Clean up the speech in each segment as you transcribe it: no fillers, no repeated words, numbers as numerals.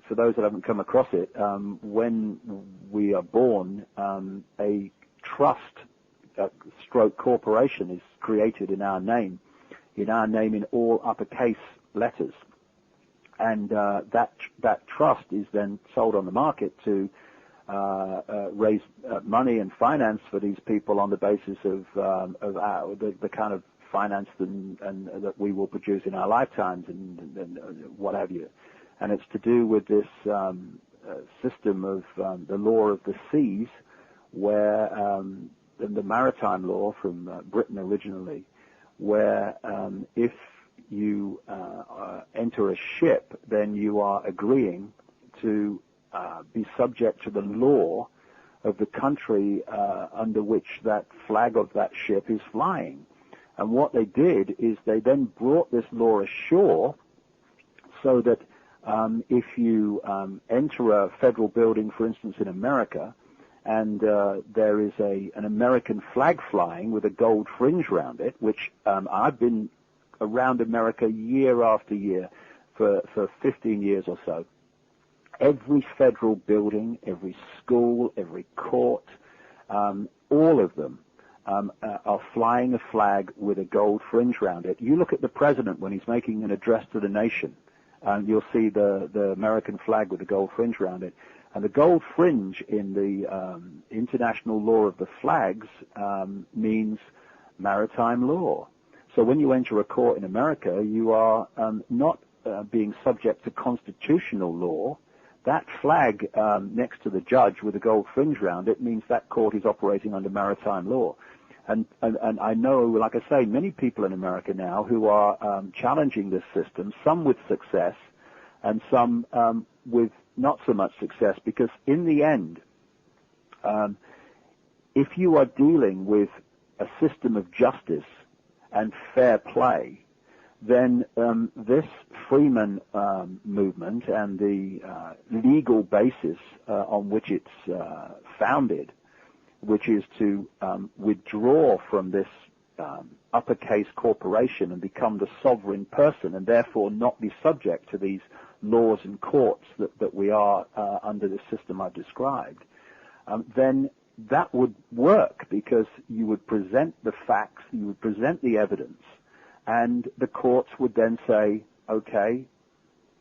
For those that haven't come across it, when we are born, a trust stroke corporation is created in our name in all uppercase letters. And that trust is then sold on the market to raise money and finance for these people on the basis of the kind of finance and that we will produce in our lifetimes and what have you. And it's to do with this system of the law of the seas, where the maritime law from Britain originally, where if you enter a ship, then you are agreeing to be subject to the law of the country under which that flag of that ship is flying. And what they did is they then brought this law ashore so that if you enter a federal building, for instance, in America, and there is an American flag flying with a gold fringe around it, which I've been around America year after year for 15 years or so. Every federal building, every school, every court, all of them are flying a flag with a gold fringe around it. You look at the president when he's making an address to the nation, you'll see the American flag with the gold fringe around it. And the gold fringe in the international law of the flags means maritime law. So when you enter a court in America, you are not being subject to constitutional law. That flag next to the judge with a gold fringe around it means that court is operating under maritime law. And I know, like I say, many people in America now who are challenging this system, some with success and some with not so much success, because in the end, if you are dealing with a system of justice and fair play, then this Freeman movement and the legal basis on which it's founded, which is to withdraw from this uppercase corporation and become the sovereign person and therefore not be subject to these laws and courts that we are under the system I've described, then that would work, because you would present the facts, you would present the evidence, and the courts would then say, okay,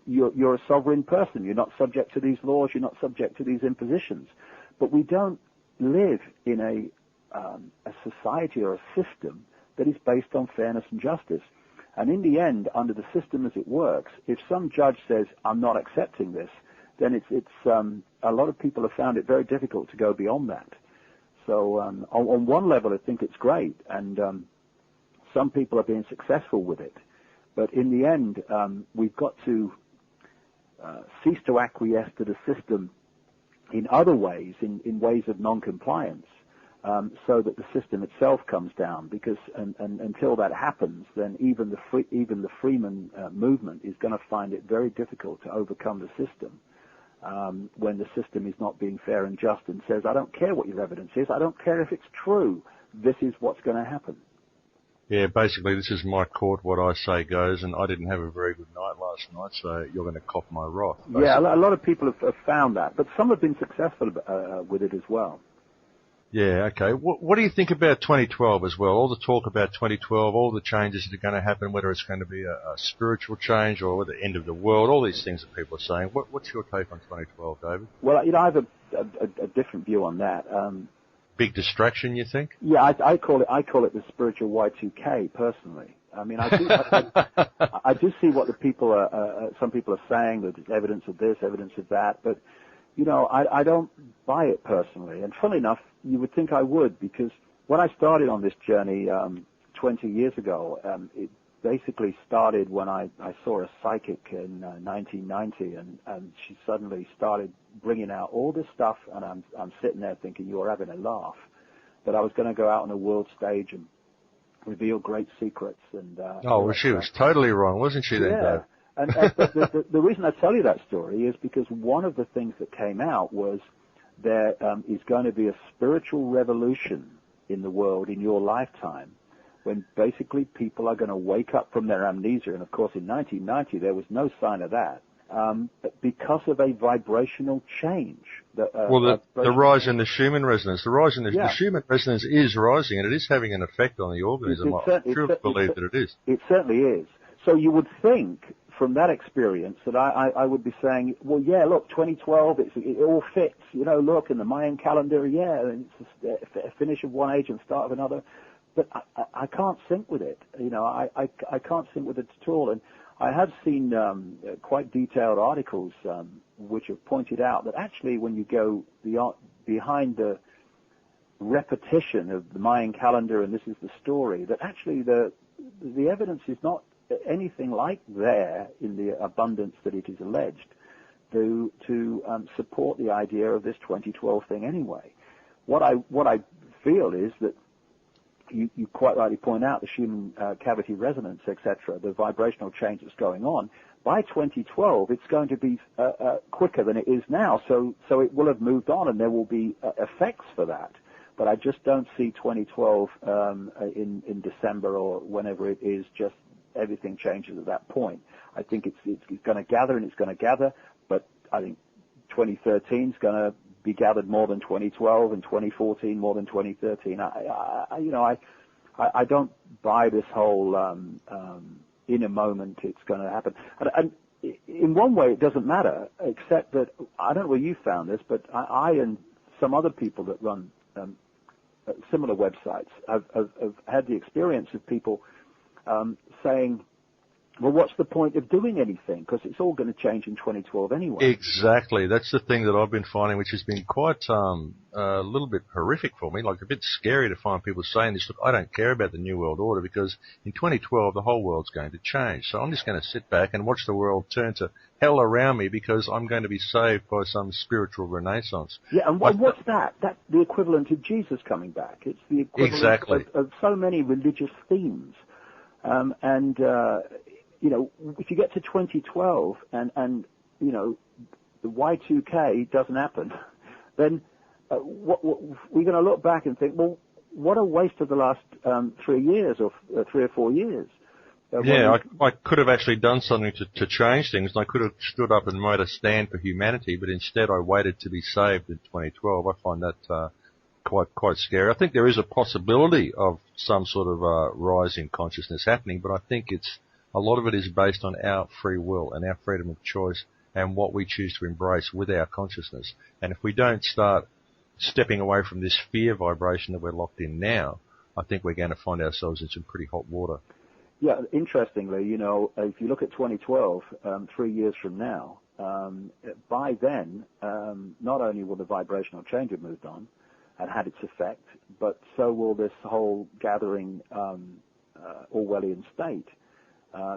you're a sovereign person, you're not subject to these laws, you're not subject to these impositions. But we don't live in a society or a system that is based on fairness and justice. And in the end, under the system as it works, if some judge says, I'm not accepting this, then it's a lot of people have found it very difficult to go beyond that. So on one level, I think it's great, and some people are being successful with it. But in the end, we've got to cease to acquiesce to the system in other ways, in ways of non-compliance, so that the system itself comes down. Because until that happens, then even the Freeman movement is going to find it very difficult to overcome the system. When the system is not being fair and just and says, I don't care what your evidence is, I don't care if it's true, this is what's going to happen. Yeah, basically this is my court, what I say goes, and I didn't have a very good night last night, so you're going to cop my wrath. Basically. Yeah, a lot of people have found that, but some have been successful with it as well. Yeah, okay. What do you think about 2012 as well? All the talk about 2012, all the changes that are going to happen, whether it's going to be a spiritual change or the end of the world, all these things that people are saying. What's your take on 2012, David? Well, I have a different view on that. Big distraction, you think? Yeah, I call it the spiritual Y2K personally. I mean, I do see what some people are saying, that there's evidence of this, evidence of that, but you know, I don't buy it personally. And funnily enough, you would think I would, because when I started on this journey 20 years ago, it basically started when I saw a psychic in 1990, and she suddenly started bringing out all this stuff, and I'm sitting there thinking, you're having a laugh, that I was going to go out on a world stage and reveal great secrets. And well, she was totally wrong, wasn't she then, Dave? And the reason I tell you that story is because one of the things that came out was there is going to be a spiritual revolution in the world in your lifetime, when basically people are going to wake up from their amnesia. And of course in 1990 there was no sign of that. because of a vibrational change. The rise in the Schumann resonance. The rise in the Schumann resonance is rising, and it is having an effect on the organism. I truly believe that it is. It certainly is. So you would think, from that experience, that I would be saying, well, yeah, look, 2012, it all fits. Look, in the Mayan calendar, it's a finish of one age and start of another. But I can't sync with it. I can't sync with it at all. And I have seen quite detailed articles which have pointed out that actually when you go behind the repetition of the Mayan calendar, and this is the story, that actually the evidence is not anything like there in the abundance that it is alleged to support the idea of this 2012 thing anyway. What I feel is that you quite rightly point out the Schumann cavity resonance, etc., the vibrational change that's going on. By 2012, it's going to be quicker than it is now, so it will have moved on, and there will be effects for that. But I just don't see 2012 in December or whenever it is, just everything changes at that point. I think it's going to gather, and it's going to gather, but I think 2013 is going to be gathered more than 2012, and 2014 more than 2013. I don't buy this whole in a moment it's going to happen. And in one way, it doesn't matter, except that I don't know where you found this, but I and some other people that run similar websites have had the experience of people saying, well, what's the point of doing anything? Because it's all going to change in 2012 anyway. Exactly. That's the thing that I've been finding, which has been quite a little bit horrific for me, like a bit scary to find people saying this. Look, I don't care about the New World Order because in 2012 the whole world's going to change. So I'm just going to sit back and watch the world turn to hell around me because I'm going to be saved by some spiritual renaissance. Yeah, and what's that? That's the equivalent of Jesus coming back. It's the equivalent of so many religious themes. If you get to 2012 and the Y2K doesn't happen, then we're going to look back and think, well, what a waste of the last 3 years or 3 or 4 years. I could have actually done something to change things, and I could have stood up and made a stand for humanity, but instead I waited to be saved in 2012. I find that quite scary. I think there is a possibility of some sort of rise in consciousness happening, but I think a lot of it is based on our free will and our freedom of choice and what we choose to embrace with our consciousness. And if we don't start stepping away from this fear vibration that we're locked in now, I think we're going to find ourselves in some pretty hot water. Yeah, interestingly, if you look at 2012, 3 years from now, by then, not only will the vibrational change have moved on and had its effect, but so will this whole gathering Orwellian state.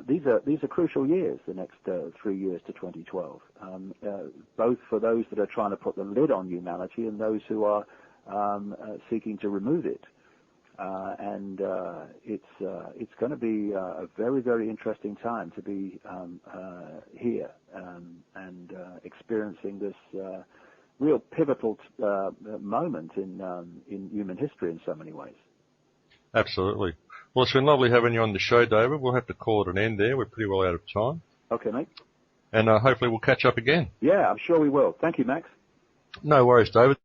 These are crucial years, the next 3 years to 2012, both for those that are trying to put the lid on humanity and those who are seeking to remove it. It's going to be a very, very interesting time to be here and experiencing this real pivotal moment in human history in so many ways. Absolutely. Well, it's been lovely having you on the show, David. We'll have to call it an end there. We're pretty well out of time. Okay, mate. And hopefully we'll catch up again. Yeah, I'm sure we will. Thank you, Max. No worries, David.